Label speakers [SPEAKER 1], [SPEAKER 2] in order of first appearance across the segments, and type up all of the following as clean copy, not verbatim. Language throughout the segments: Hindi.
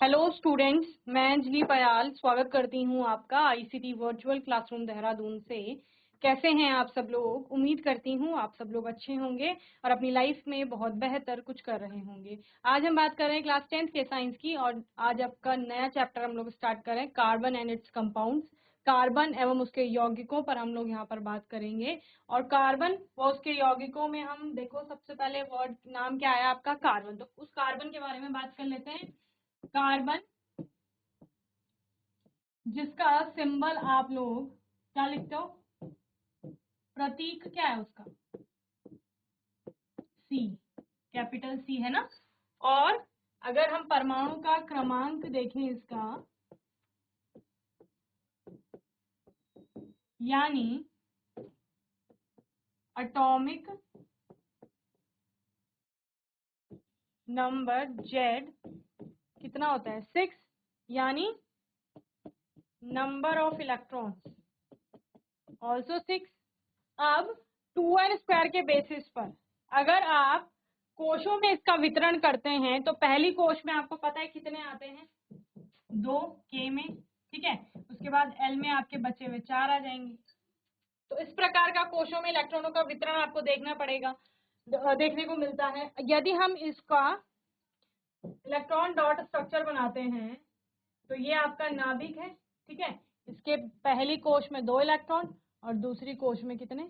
[SPEAKER 1] हेलो स्टूडेंट्स, मैं अंजलि पयाल स्वागत करती हूँ आपका आईसीटी वर्चुअल क्लासरूम देहरादून से। कैसे हैं आप सब लोग? उम्मीद करती हूँ आप सब लोग अच्छे होंगे और अपनी लाइफ में बहुत बेहतर कुछ कर रहे होंगे। आज हम बात कर रहे हैं क्लास 10th के साइंस की और आज आपका नया चैप्टर हम लोग स्टार्ट कर रहे हैं, carbon and it's compounds. Carbon एवं उसके यौगिकों पर हम लोग यहाँ पर बात करेंगे। और कार्बन व उसके यौगिकों में हम देखो, सबसे पहले वर्ड नाम क्या आया आपका? कार्बन। तो उस कार्बन के बारे में बात कर लेते हैं। कार्बन, जिसका सिंबल आप लोग क्या लिखते हो? प्रतीक क्या है उसका? सी, कैपिटल सी है ना। और अगर हम परमाणु का क्रमांक देखें इसका, यानी एटॉमिक नंबर जेड कितना होता है? 6, यानी नंबर ऑफ इलेक्ट्रॉन्स ऑल्सो 6। अब 2n² के बेसिस पर अगर आप कोशों में इसका वितरण करते हैं तो पहली कोश में आपको पता है कितने आते हैं? 2 K में, ठीक है। उसके बाद L में आपके बचे हुए 4 आ जाएंगे। तो इस प्रकार का कोशों में इलेक्ट्रॉनों का वितरण आपको देखना पड़ेगा, देखने को मिलता है। यदि हम इसका इलेक्ट्रॉन डॉट स्ट्रक्चर बनाते हैं तो ये आपका नाभिक है, ठीक है। इसके पहली कोश में 2 इलेक्ट्रॉन और दूसरी कोश में कितने?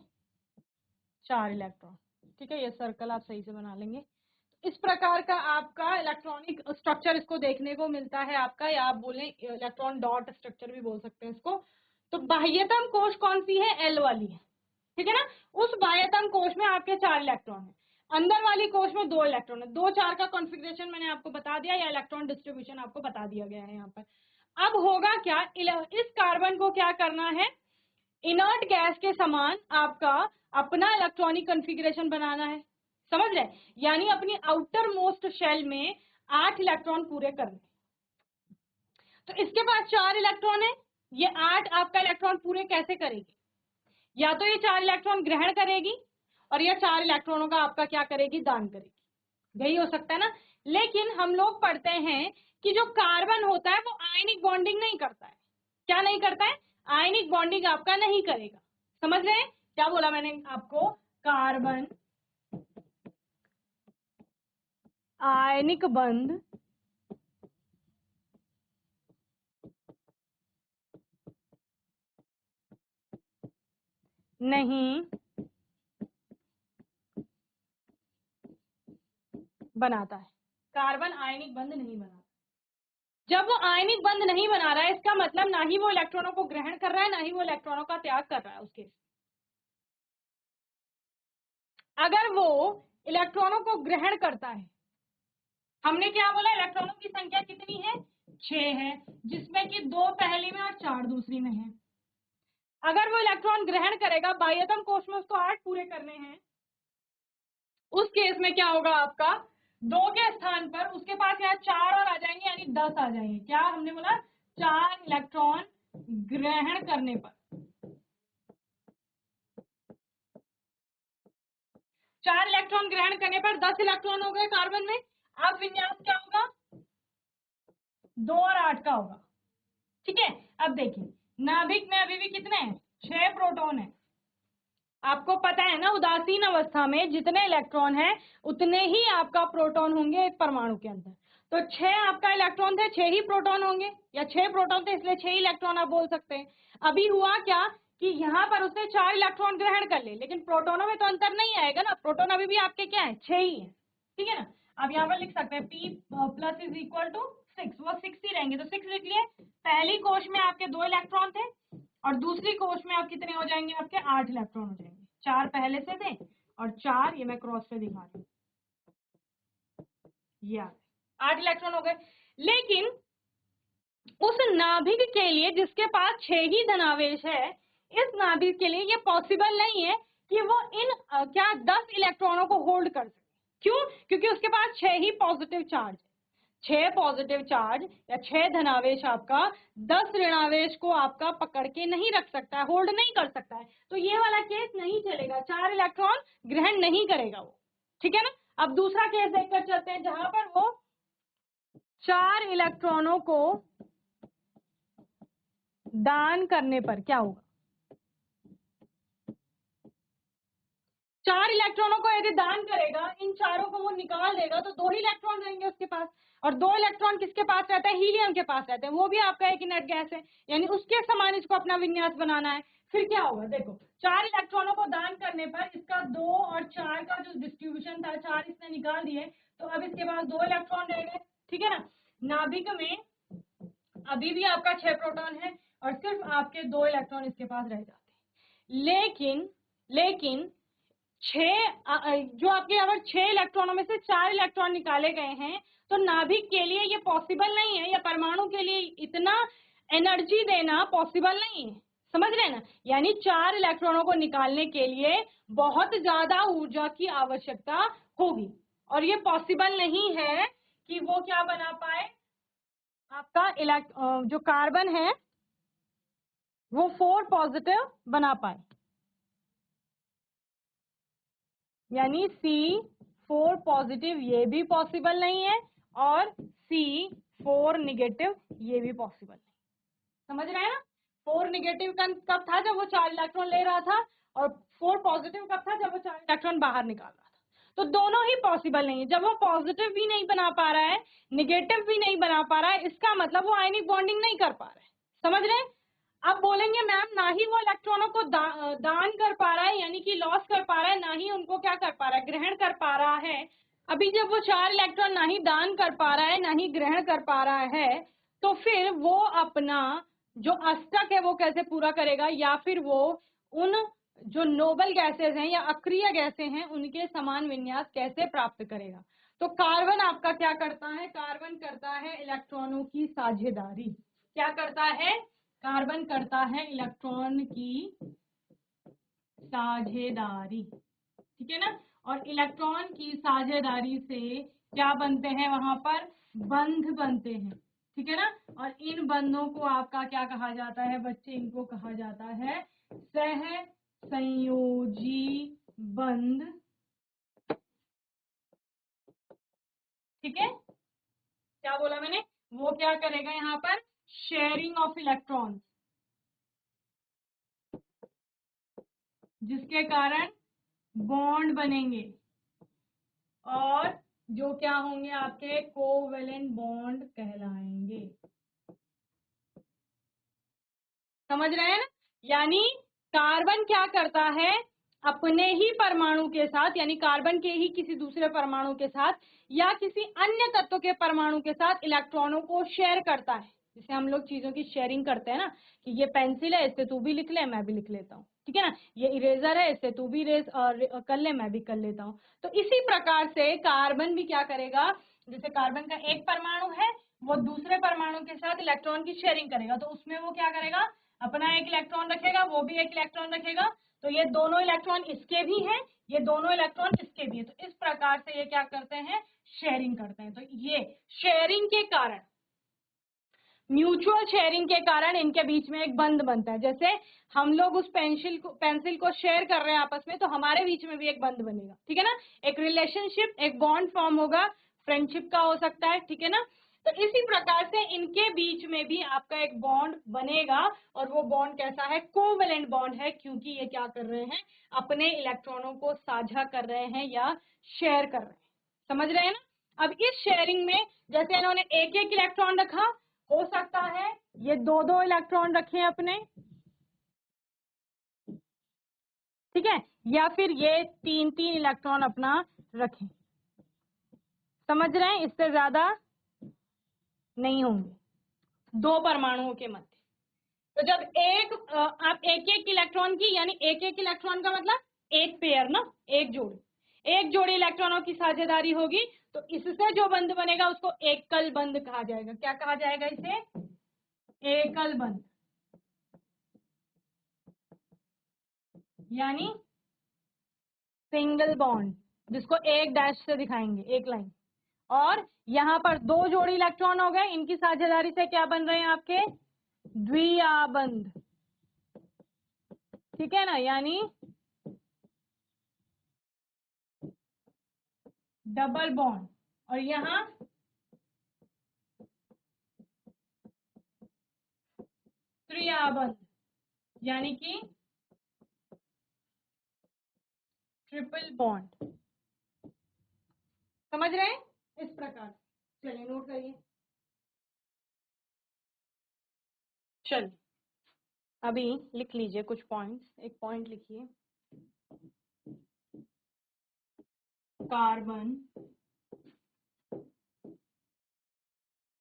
[SPEAKER 1] 4 इलेक्ट्रॉन, ठीक है। ये सर्कल आप सही से बना लेंगे। इस प्रकार का आपका इलेक्ट्रॉनिक स्ट्रक्चर इसको देखने को मिलता है आपका, या आप बोलें इलेक्ट्रॉन डॉट स्ट्रक्चर भी बोल सकते हैं इसको। तो बाह्यतम कोश कौन सी है? एल वाली है, ठीक है ना। उस बाह्यतम कोश में आपके 4 इलेक्ट्रॉन है, अंदर वाली कोश में 2 इलेक्ट्रॉन है। 2-4 का कॉन्फ़िगरेशन मैंने आपको बता दिया, या इलेक्ट्रॉन डिस्ट्रीब्यूशन आपको बता दिया गया है यहाँ पर। अब होगा क्या, इस कार्बन को क्या करना है? इनर्ट गैस के समान आपका अपना इलेक्ट्रॉनिक कॉन्फ़िगरेशन बनाना है, समझ रहे? यानी अपनी आउटर मोस्ट शेल में 8 इलेक्ट्रॉन पूरे करने। तो इसके पास 4 इलेक्ट्रॉन है, ये 8 आपका इलेक्ट्रॉन पूरे कैसे करेगी? या तो ये 4 इलेक्ट्रॉन ग्रहण करेगी और ये 4 इलेक्ट्रॉनों का आपका क्या करेगी? दान करेगी। यही हो सकता है ना। लेकिन हम लोग पढ़ते हैं कि जो कार्बन होता है वो आयनिक बॉन्डिंग नहीं करता है। क्या नहीं करता है? आयनिक बॉन्डिंग आपका नहीं करेगा। समझ रहे हैं क्या बोला मैंने आपको? कार्बन आयनिक बंध नहीं बनाता है। कार्बन आयनिक बंध नहीं बनाता। जब वो आयनिक बंध नहीं बना रहा है, इसका मतलब ना ही वो इलेक्ट्रॉनों को ग्रहण कर रहा है, ना ही वो इलेक्ट्रॉनों का त्याग कर रहा है। उसके अगर वो इलेक्ट्रॉनों को ग्रहण करता है, हमने क्या बोला? इलेक्ट्रॉनों की संख्या कितनी है? 6 है, जिसमें कि 2 पहली में और 4 दूसरी में है। अगर वो इलेक्ट्रॉन ग्रहण करेगा, बाह्यतम कोश में उसको 8 पूरे करने हैं, उस केस में क्या होगा आपका? 2 के स्थान पर उसके पास यहाँ 4 और आ जाएंगे, यानी 10 आ जाएंगे। क्या हमने बोला? 4 इलेक्ट्रॉन ग्रहण करने पर, 4 इलेक्ट्रॉन ग्रहण करने पर 10 इलेक्ट्रॉन हो गए कार्बन में। अब विन्यास क्या होगा? 2 और 8 का होगा, ठीक है। अब देखिए, नाभिक में अभी भी कितने हैं? 6 प्रोटॉन है। आपको पता है ना, उदासीन अवस्था में जितने इलेक्ट्रॉन हैं उतने ही आपका प्रोटॉन होंगे एक परमाणु के अंदर। तो 6 आपका इलेक्ट्रॉन थे, 6 ही प्रोटॉन होंगे, या 6 प्रोटॉन थे इसलिए 6 इलेक्ट्रॉन आप बोल सकते हैं। अभी हुआ क्या कि यहाँ पर उसने 4 इलेक्ट्रॉन ग्रहण कर लिए, लेकिन प्रोटोनों में तो अंतर नहीं आएगा ना। प्रोटॉन अभी भी आपके क्या है? 6 ही है, ठीक है ना। आप यहाँ पर लिख सकते हैं P plus is equal to 6, वो 6 ही रहेंगे, तो 6 लिख लिए। पहली कोश में आपके 2 इलेक्ट्रॉन थे और दूसरी कोश में आप कितने हो जाएंगे? आपके 8 इलेक्ट्रॉन हो जाएंगे। 4 पहले से थे और 4 ये मैं क्रॉस पे दिखा रही हूँ, ये 8 इलेक्ट्रॉन हो गए। लेकिन उस नाभिक के लिए जिसके पास 6 ही धनावेश है, इस नाभिक के लिए ये पॉसिबल नहीं है कि वो इन क्या 10 इलेक्ट्रॉनों को होल्ड कर सके। क्यों? क्योंकि उसके पास 6 ही पॉजिटिव चार्ज है। 6 पॉजिटिव चार्ज या 6 धनावेश आपका 10 ऋणावेश को आपका पकड़ के नहीं रख सकता है, होल्ड नहीं कर सकता है। तो ये वाला केस नहीं चलेगा, 4 इलेक्ट्रॉन ग्रहण नहीं करेगा वो, ठीक है ना। अब दूसरा केस देखकर चलते हैं, जहां पर वो 4 इलेक्ट्रॉनों को दान करने पर क्या होगा? 4 इलेक्ट्रॉनों को यदि दान करेगा, इन चारों को वो निकाल देगा तो 2 ही इलेक्ट्रॉन रहेंगे उसके पास, और 2 इलेक्ट्रॉन किसके पास रहते हैं? हीलियम के पास रहते हैं, वो भी आपका एक इनर्ट गैस है, यानी उसके समान इसको अपना विन्यास बनाना है। फिर क्या होगा? देखो, 4 इलेक्ट्रॉनों को दान करने पर इसका 2 और 4 का जो डिस्ट्रीब्यूशन था, 4 इसने निकाल दिए, तो अब इसके पास 2 इलेक्ट्रॉन रह गए, ठीक है ना। नाभिक में अभी भी आपका 6 प्रोटॉन है और सिर्फ आपके 2 इलेक्ट्रॉन इसके पास रह जाते हैं। लेकिन जो आपके अगर 6 इलेक्ट्रॉनों में से 4 इलेक्ट्रॉन निकाले गए हैं, तो नाभिक के लिए ये पॉसिबल नहीं है, या परमाणु के लिए इतना एनर्जी देना पॉसिबल नहीं है, समझ रहे हैं ना। यानी 4 इलेक्ट्रॉनों को निकालने के लिए बहुत ज्यादा ऊर्जा की आवश्यकता होगी, और ये पॉसिबल नहीं है कि वो क्या बना पाए, आपका जो कार्बन है वो 4 पॉजिटिव बना पाए, यानी C4 पॉजिटिव ये भी पॉसिबल नहीं है, और C4 निगेटिव ये भी पॉसिबल नहीं। समझ रहे हैं ना? 4 निगेटिव कब था? जब वो 4 इलेक्ट्रॉन ले रहा था, और 4 पॉजिटिव कब था? जब वो 4 इलेक्ट्रॉन बाहर निकाल रहा था। तो दोनों ही पॉसिबल नहीं है। जब वो पॉजिटिव भी नहीं बना पा रहा है, निगेटिव भी नहीं बना पा रहा है, इसका मतलब वो आयनिक बॉन्डिंग नहीं कर पा रहा है। समझ रहे हैं? अब बोलेंगे मैम ना ही वो इलेक्ट्रॉनों को दान कर पा रहा है, यानी कि लॉस कर पा रहा है, ना ही उनको क्या कर पा रहा है, ग्रहण कर पा रहा है। अभी जब वो 4 इलेक्ट्रॉन ना ही दान कर पा रहा है, ना ही ग्रहण कर पा रहा है, तो फिर वो अपना जो अष्टक है वो कैसे पूरा करेगा, या फिर वो उन जो नोबल गैसेस हैं या अक्रिय गैसें हैं उनके समान विन्यास कैसे प्राप्त करेगा? तो कार्बन आपका क्या करता है? कार्बन करता है इलेक्ट्रॉनों की साझेदारी। क्या करता है? कार्बन करता है इलेक्ट्रॉन की साझेदारी, ठीक है ना। और इलेक्ट्रॉन की साझेदारी से क्या बनते हैं? वहां पर बंध बनते हैं, ठीक है ना। और इन बंधों को आपका क्या कहा जाता है बच्चे? इनको कहा जाता है सह संयोजी बंध, ठीक है। क्या बोला मैंने? वो क्या करेगा यहाँ पर? शेयरिंग ऑफ इलेक्ट्रॉन, जिसके कारण बॉन्ड बनेंगे, और जो क्या होंगे? आपके कोवेलेंट बॉन्ड कहलाएंगे। समझ रहे हैं ना? यानी कार्बन क्या करता है? अपने ही परमाणु के साथ, यानी कार्बन के ही किसी दूसरे परमाणु के साथ या किसी अन्य तत्व के परमाणु के साथ इलेक्ट्रॉनों को शेयर करता है। जैसे हम लोग चीजों की शेयरिंग करते हैं ना, कि ये पेंसिल है, इससे तू भी लिख ले, मैं भी लिख लेता हूँ, ठीक है ना। ये इरेजर है, इससे तू भी इरेज कर ले, मैं भी कर लेता हूँ। तो इसी प्रकार से कार्बन भी क्या करेगा? जैसे कार्बन का एक परमाणु है, वो दूसरे परमाणु के साथ इलेक्ट्रॉन की शेयरिंग करेगा, तो उसमें वो क्या करेगा? अपना एक इलेक्ट्रॉन रखेगा, वो भी एक इलेक्ट्रॉन रखेगा, तो ये दोनों इलेक्ट्रॉन इसके भी हैं, ये दोनों इलेक्ट्रॉन इसके भी है। तो इस प्रकार से ये क्या करते हैं? शेयरिंग करते हैं। तो ये शेयरिंग के कारण, म्यूचुअल शेयरिंग के कारण इनके बीच में एक बंध बनता है। जैसे हम लोग उस पेंसिल को शेयर कर रहे हैं आपस में, तो हमारे बीच में भी एक बंध बनेगा, ठीक है ना। एक रिलेशनशिप, एक बॉन्ड फॉर्म होगा, फ्रेंडशिप का हो सकता है, ठीक है ना। तो इसी प्रकार से इनके बीच में भी आपका एक बॉन्ड बनेगा, और वो बॉन्ड कैसा है? कोवेलेंट बॉन्ड है, क्योंकि ये क्या कर रहे हैं? अपने इलेक्ट्रॉनों को साझा कर रहे हैं या शेयर कर रहे हैं। समझ रहे हैं ना? अब इस शेयरिंग में जैसे इन्होंने एक एक इलेक्ट्रॉन रखा, हो सकता है ये 2-2 इलेक्ट्रॉन रखें अपने, ठीक है, या फिर ये 3-3 इलेक्ट्रॉन अपना रखें। समझ रहे हैं? इससे ज्यादा नहीं होंगे 2 परमाणुओं के मध्य। तो जब आप एक एक इलेक्ट्रॉन की, यानी एक एक इलेक्ट्रॉन का मतलब एक पेयर ना, एक जोड़ी इलेक्ट्रॉनों की साझेदारी होगी, तो इससे जो बंध बनेगा उसको एकल बंध कहा जाएगा। क्या कहा जाएगा इसे? एकल बंध, यानी सिंगल बॉन्ड, जिसको एक डैश से दिखाएंगे, एक लाइन। और यहाँ पर 2 जोड़ी इलेक्ट्रॉन हो गए, इनकी साझेदारी से क्या बन रहे हैं आपके? द्विआबंध, ठीक है ना, यानी डबल बॉन्ड। और यहाँ त्रिआबंध यानी कि ट्रिपल बॉन्ड, समझ रहे हैं? इस प्रकार, चलिए नोट करिए। चलिए अभी लिख लीजिए कुछ पॉइंट्स, एक पॉइंट लिखिए। Carbon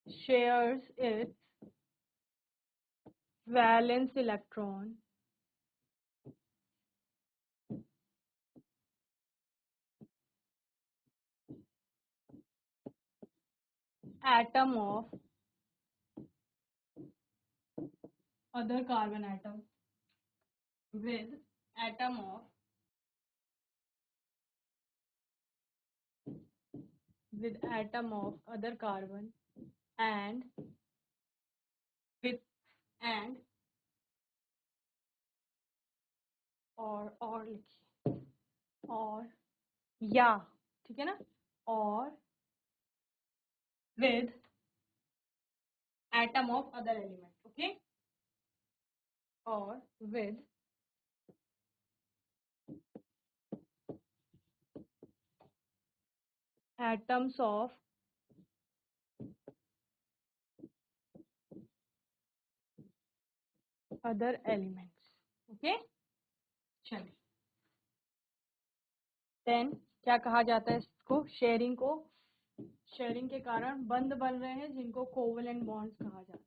[SPEAKER 1] shares its valence electron atom of other carbon atom with atom of other carbon and with and और लिखिए और या, ठीक है ना, और with atom of other element, okay, or with atoms of other elements, okay। चलिए देन क्या कहा जाता है इसको, शेयरिंग को, शेयरिंग के कारण बंध बन रहे हैं जिनको कोवेलेंट बॉन्ड्स कहा जाता है।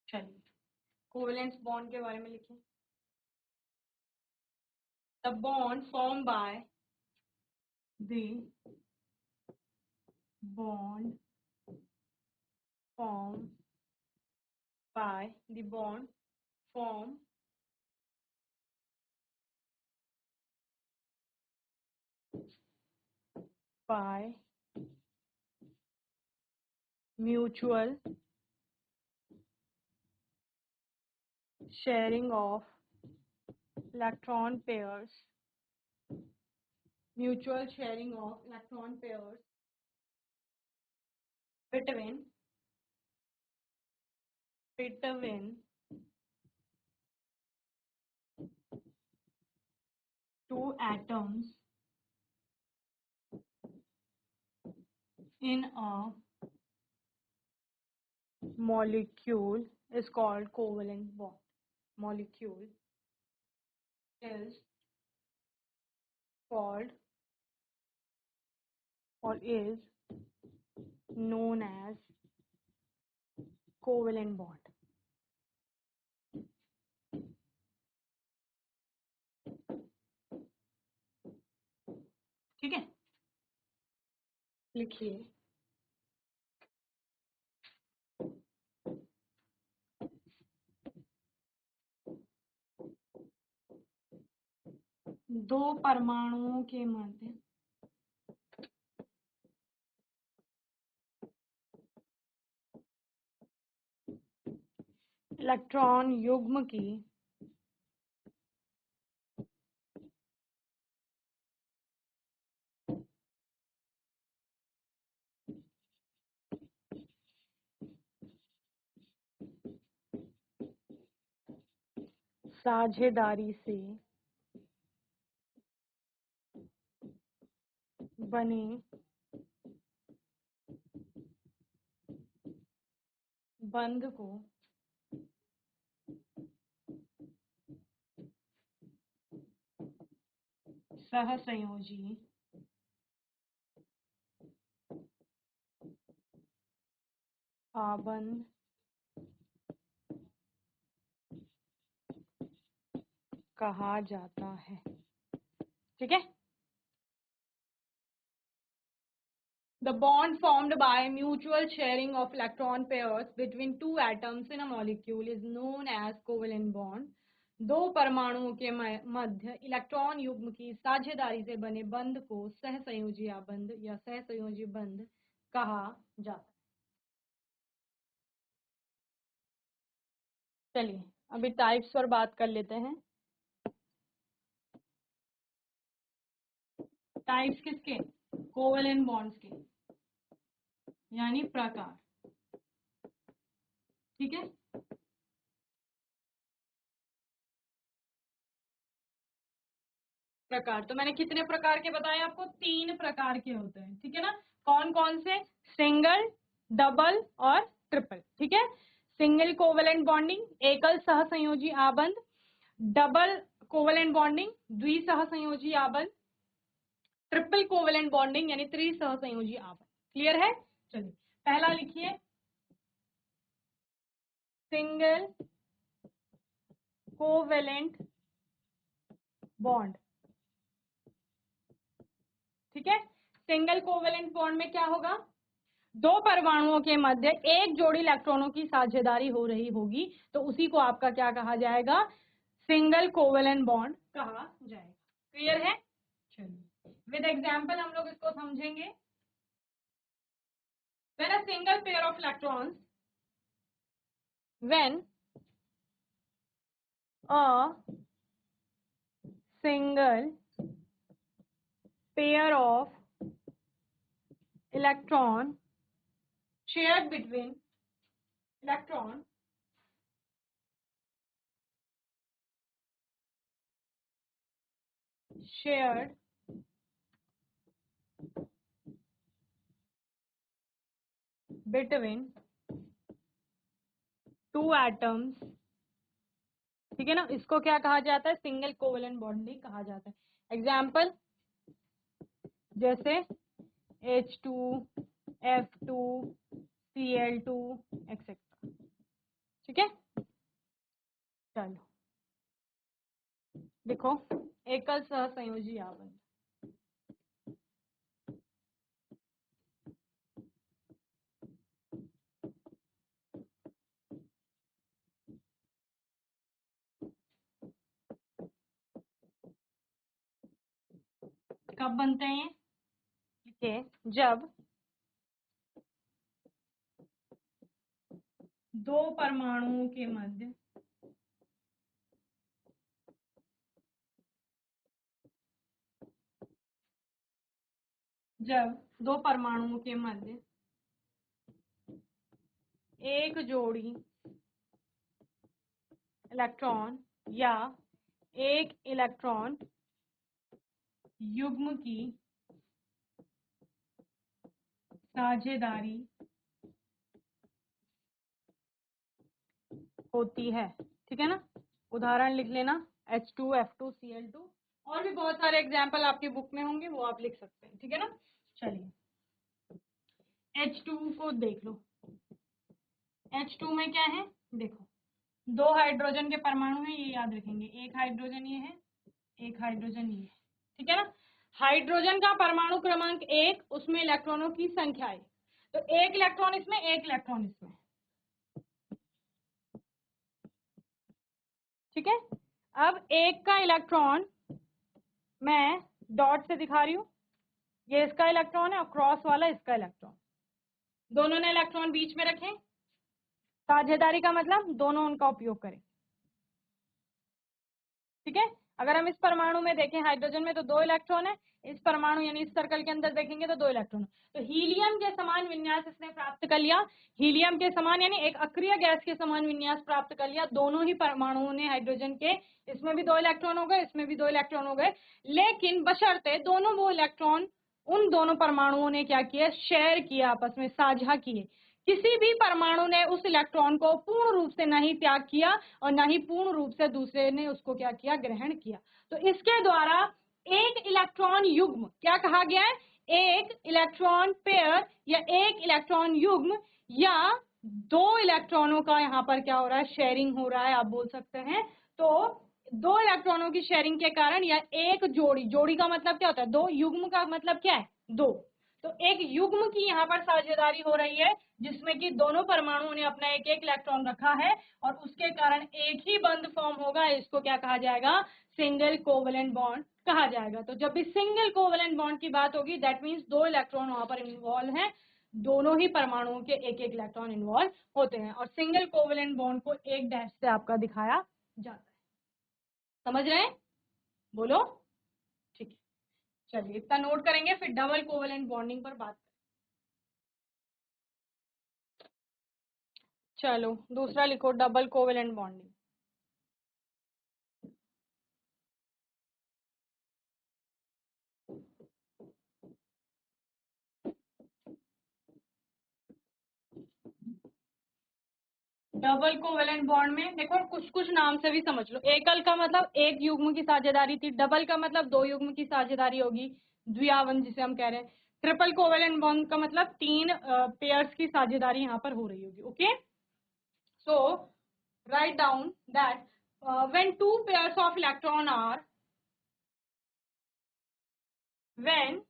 [SPEAKER 1] चलिए कोवेलेंट बॉन्ड के बारे में लिखें। The bond form by the bond form by the bond formed by mutual sharing of electron pairs, mutual sharing of electron pairs between two atoms in a molecule is called covalent bond. Molecule is called or is known as covalent bond. ठीक है, लिखिए दो परमाणुओं के मध्य इलेक्ट्रॉन युग्म की साझेदारी से बने बंध को सहसंयोजी आबंध कहा जाता है। ठीक है, the bond formed by mutual sharing of electron pairs between two atoms in a molecule is known as covalent bond. दो परमाणुओं के मध्य इलेक्ट्रॉन युग्म की साझेदारी से बने बंध को सहसंयोजी आबंध या सहसंयोजी बंध कहा जाता है। चलिए अभी टाइप्स पर बात कर लेते हैं। टाइप्स किसके, कोवेलेंट बॉन्ड्स के, यानी प्रकार। ठीक है, प्रकार। तो मैंने कितने प्रकार के बताए आपको? 3 प्रकार के होते हैं। ठीक है ना, कौन कौन से? सिंगल, डबल और ट्रिपल। ठीक है, सिंगल कोवेलेंट बॉन्डिंग, एकल सहसंयोजी आबंध। डबल कोवेलेंट बॉन्डिंग, द्विसहसंयोजी आबंध। ट्रिपल कोवेलेंट बॉन्डिंग यानी त्रिसहसंयोजी आबंध। क्लियर है? चलिए पहला लिखिए, सिंगल कोवेलेंट बॉन्ड। ठीक है, सिंगल कोवेलेंट बॉन्ड में क्या होगा? 2 परमाणुओं के मध्य एक जोड़ी इलेक्ट्रॉनों की साझेदारी हो रही होगी, तो उसी को आपका क्या कहा जाएगा? सिंगल कोवेलेंट बॉन्ड कहा जाएगा। क्लियर है? चलिए विद एग्जांपल हम लोग इसको समझेंगे। When a single pair of electrons, when a single pair of electron shared between electron shared between 2 atoms। ठीक है ना, इसको क्या कहा जाता है? सिंगल कोवेलेंट बॉन्डिंग कहा जाता है। एग्जाम्पल जैसे H2, F2, Cl2 एक्सेट्रा। ठीक है, चलो देखो, एकल सहसंयोजी आबंध। कब बनते हैं? ठीक है, जब 2 परमाणुओं के मध्य जब 2 परमाणुओं के मध्य एक जोड़ी इलेक्ट्रॉन या एक इलेक्ट्रॉन युग्म की साझेदारी होती है। ठीक है ना, उदाहरण लिख लेना, H2, F2, Cl2, और भी बहुत सारे एग्जाम्पल आपकी बुक में होंगे, वो आप लिख सकते हैं। ठीक है ना, चलिए H2 को देख लो। H2 में क्या है? देखो, 2 हाइड्रोजन के परमाणु हैं, ये याद रखेंगे। एक हाइड्रोजन ये है, एक हाइड्रोजन ये है। ठीक है ना, हाइड्रोजन का परमाणु क्रमांक 1, उसमें इलेक्ट्रॉनों की संख्या है, तो 1 इलेक्ट्रॉन इसमें, 1 इलेक्ट्रॉन इसमें। ठीक है, अब एक का इलेक्ट्रॉन मैं डॉट से दिखा रही हूँ, ये इसका इलेक्ट्रॉन है और क्रॉस वाला इसका इलेक्ट्रॉन। दोनों ने इलेक्ट्रॉन बीच में रखे, साझेदारी का मतलब दोनों उनका उपयोग करें। ठीक है, अगर हम इस परमाणु में देखें, हाइड्रोजन में तो 2 इलेक्ट्रॉन है, इस परमाणु यानी इस सर्कल के अंदर देखेंगे तो 2 इलेक्ट्रॉन। तो हीलियम के समान विन्यास इसने प्राप्त कर लिया, हीलियम के समान यानी एक अक्रिय गैस के समान विन्यास प्राप्त कर लिया। दोनों ही परमाणुओं ने हाइड्रोजन के, इसमें भी 2 इलेक्ट्रॉन हो गए, इसमें भी 2 इलेक्ट्रॉन हो गए, लेकिन बशर्ते दोनों वो इलेक्ट्रॉन उन दोनों परमाणुओं ने क्या किया? शेयर किया, आपस में साझा किए। किसी भी परमाणु ने उस इलेक्ट्रॉन को पूर्ण रूप से नहीं त्याग किया और न ही पूर्ण रूप से दूसरे ने उसको क्या किया? ग्रहण किया। तो इसके द्वारा एक इलेक्ट्रॉन युग्म क्या कहा गया है? एक इलेक्ट्रॉन पेयर या एक इलेक्ट्रॉन युग्म या 2 इलेक्ट्रॉनों का यहाँ पर क्या हो रहा है? शेयरिंग हो रहा है, आप बोल सकते हैं। तो 2 इलेक्ट्रॉनों की शेयरिंग के कारण या एक जोड़ी, जोड़ी का मतलब क्या होता है? 2, युग्म का मतलब क्या है? 2। तो एक युग्म की यहाँ पर साझेदारी हो रही है, जिसमें कि दोनों परमाणुओं ने अपना एक एक इलेक्ट्रॉन रखा है और उसके कारण एक ही बंध फॉर्म होगा। इसको क्या कहा जाएगा? सिंगल कोवेलेंट बॉन्ड कहा जाएगा। तो जब भी सिंगल कोवेलेंट बॉन्ड की बात होगी, दैट मीन्स 2 इलेक्ट्रॉन वहां पर इन्वॉल्व हैं, दोनों ही परमाणुओं के एक एक इलेक्ट्रॉन इन्वॉल्व होते हैं, और सिंगल कोवेलेंट बॉन्ड को एक डैश से आपका दिखाया जाता है। समझ रहे हैं? बोलो। ठीक है, चलिए इतना नोट करेंगे, फिर डबल कोवेलेंट बॉन्डिंग पर बात करें। चलो दूसरा लिखो, double covalent bonding. Double covalent bond में देखो कुछ कुछ नाम से भी समझ लो। एकल का मतलब एक युग्म की साझेदारी थी, डबल का मतलब दो युग्म की साझेदारी होगी, द्विआवन जिसे हम कह रहे हैं। ट्रिपल कोवेलेंट बॉन्ड का मतलब तीन पेयर्स की साझेदारी यहाँ पर हो रही होगी। Okay, so write down that when two pairs of electron are when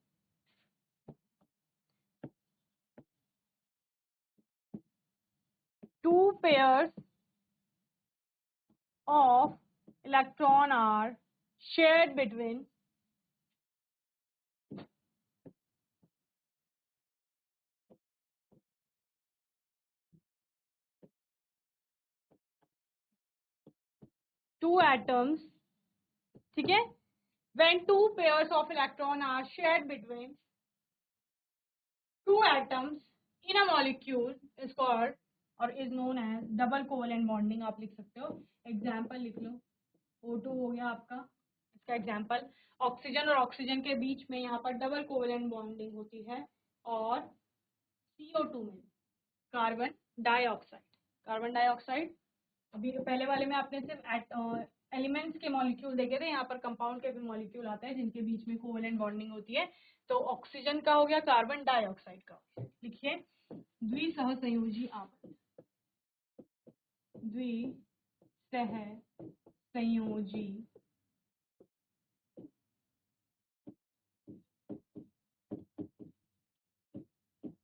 [SPEAKER 1] two pairs of electron are shared between two atoms, ठीक है, when two pairs of electron are shared between two atoms in a molecule is called or is known as double covalent bonding। आप लिख सकते हो, एग्जाम्पल लिख लो। O2 हो गया आपका, इसका एग्जाम्पल। ऑक्सीजन और ऑक्सीजन के बीच में यहाँ पर डबल कोवेलेंट बॉन्डिंग होती है, और CO2 में कार्बन डाइऑक्साइड। कार्बन डाइऑक्साइड अभी पहले वाले में आपने सिर्फ एलिमेंट्स के मॉलिक्यूल देखे थे, यहाँ पर कंपाउंड के भी मॉलिक्यूल आते हैं जिनके बीच में कोवेलेंट बॉन्डिंग होती है। तो ऑक्सीजन का हो गया, कार्बन डाइऑक्साइड का। लिखिए द्विसहसंयोजी आबंध, द्विसहसंयोजी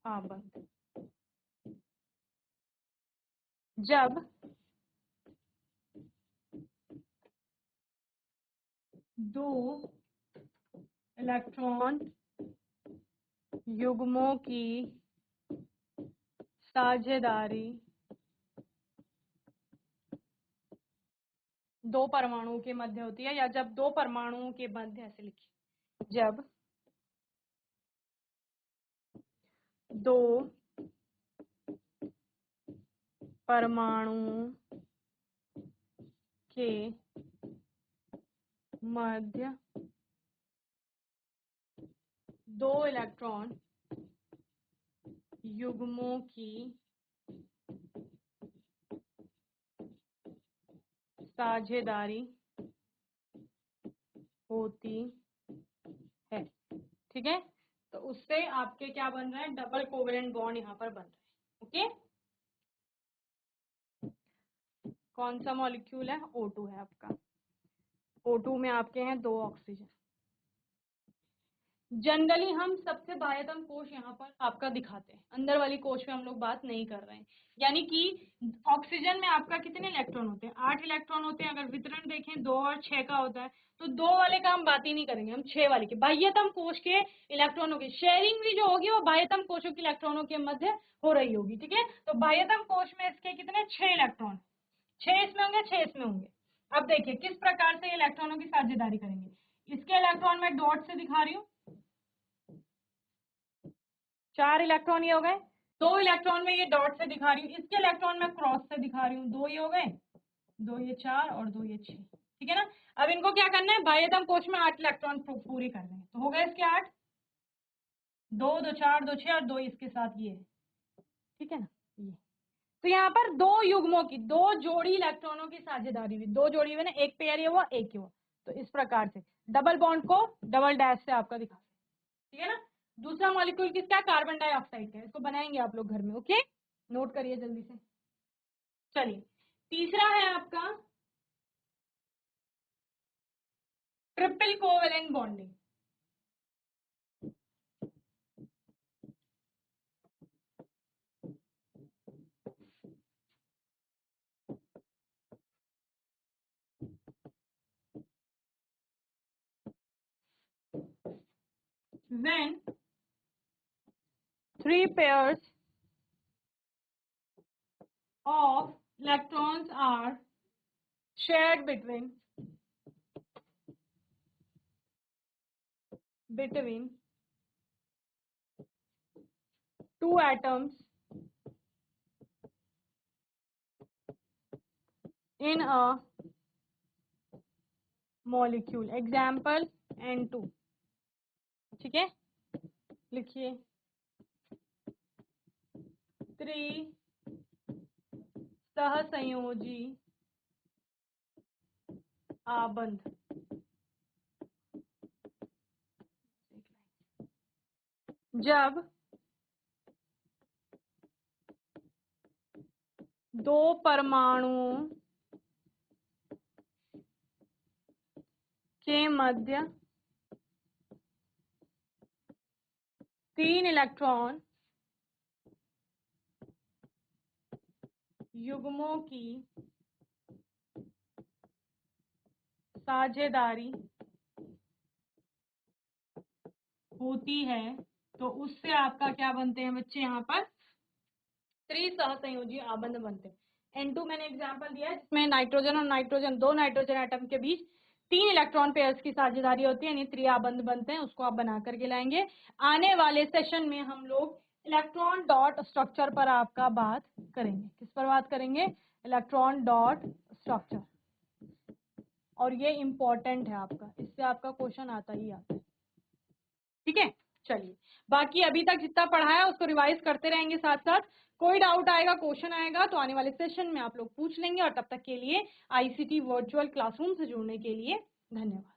[SPEAKER 1] आबंध जब दो इलेक्ट्रॉन युग्मों की साझेदारी दो परमाणुओं के मध्य होती है, या जब दो परमाणुओं के मध्य, ऐसे लिखिए, जब दो परमाणुओं के मध्य दो इलेक्ट्रॉन युग्मों की साझेदारी होती है, ठीक है। तो उससे आपके क्या बन रहा है, डबल कोवेलेंट बॉन्ड यहाँ पर बन रहा है। ओके, कौन सा मॉलिक्यूल है, O2 है आपका। O2 में आपके हैं दो ऑक्सीजन। जनरली हम सबसे बाह्यतम कोश यहाँ पर आपका दिखाते हैं, अंदर वाली कोश में हम लोग बात नहीं कर रहे हैं। यानी कि ऑक्सीजन में आपका कितने इलेक्ट्रॉन होते हैं, 8 इलेक्ट्रॉन होते हैं। अगर वितरण देखें 2 और 6 का होता है, तो 2 वाले का हम बात ही नहीं करेंगे, हम 6 वाले के बाह्यतम कोश के इलेक्ट्रॉनों की शेयरिंग भी जो होगी वो बाह्यतम कोशों के इलेक्ट्रॉनों के मध्य हो रही होगी, ठीक है। तो बाह्यतम कोश में इसके कितने, 6 इलेक्ट्रॉन, 6 इसमें होंगे, 6 इसमें होंगे। अब देखिए किस प्रकार से इलेक्ट्रॉनों की साझेदारी करेंगे। इसके इलेक्ट्रॉन में डॉट से दिखा रही हूँ, 4 इलेक्ट्रॉन ये हो गए। 2 इलेक्ट्रॉन में ये डॉट से दिखा रही हूँ, इसके इलेक्ट्रॉन में क्रॉस से दिखा रही हूँ, 2 ये हो गए, 2 ये 4 और 2 ये 6, ठीक है ना। अब इनको क्या करना है, बाह्यतम कोश में 8 इलेक्ट्रॉन पूरी करने हैं, तो हो गए इसके 8, 2 2 4 2 6 और 2 इसके साथ ये है, ठीक है ना। ये तो यहाँ पर दो युग्मों की, दो जोड़ी इलेक्ट्रॉनों की साझेदारी हुई, दो जोड़ी हुई ना, एक पेयर ये हुआ एक ये हुआ। तो इस प्रकार से डबल बॉन्ड को डबल डैश से आपका दिखा, ठीक है ना। दूसरा मॉलिक्यूल किसका, कार्बन डाइऑक्साइड का, इसको बनाएंगे आप लोग घर में। ओके, नोट करिए जल्दी से। चलिए तीसरा है आपका triple covalent bonding. when three pairs of electrons are shared between between two atoms in a molecule. Example N2. ठीक है, लिखिए 3 सहसंयोजी आबंध। जब दो परमाणुओं के मध्य 3 इलेक्ट्रॉन युग्मों की साझेदारी होती है तो उससे आपका क्या बनते हैं बच्चे, यहाँ पर त्रिसहसंयोजी आबंध बनते हैं। N2 मैंने एग्जांपल दिया है जिसमें नाइट्रोजन और नाइट्रोजन, दो नाइट्रोजन एटम के बीच 3 इलेक्ट्रॉन पेयर्स की साझेदारी होती है, यानी त्रिआबंध बनते हैं। उसको आप बना करके लाएंगे। आने वाले सेशन में हम लोग इलेक्ट्रॉन डॉट स्ट्रक्चर पर आपका बात करेंगे। किस पर बात करेंगे? Electron dot structure. और ये इंपॉर्टेंट है आपका, इससे आपका क्वेश्चन आता ही आता है। ठीक है, चलिए बाकी अभी तक जितना पढ़ा है उसको रिवाइज करते रहेंगे साथ साथ। कोई डाउट आएगा, क्वेश्चन आएगा तो आने वाले सेशन में आप लोग पूछ लेंगे। और तब तक के लिए आईसीटी वर्चुअल क्लासरूम से जुड़ने के लिए धन्यवाद।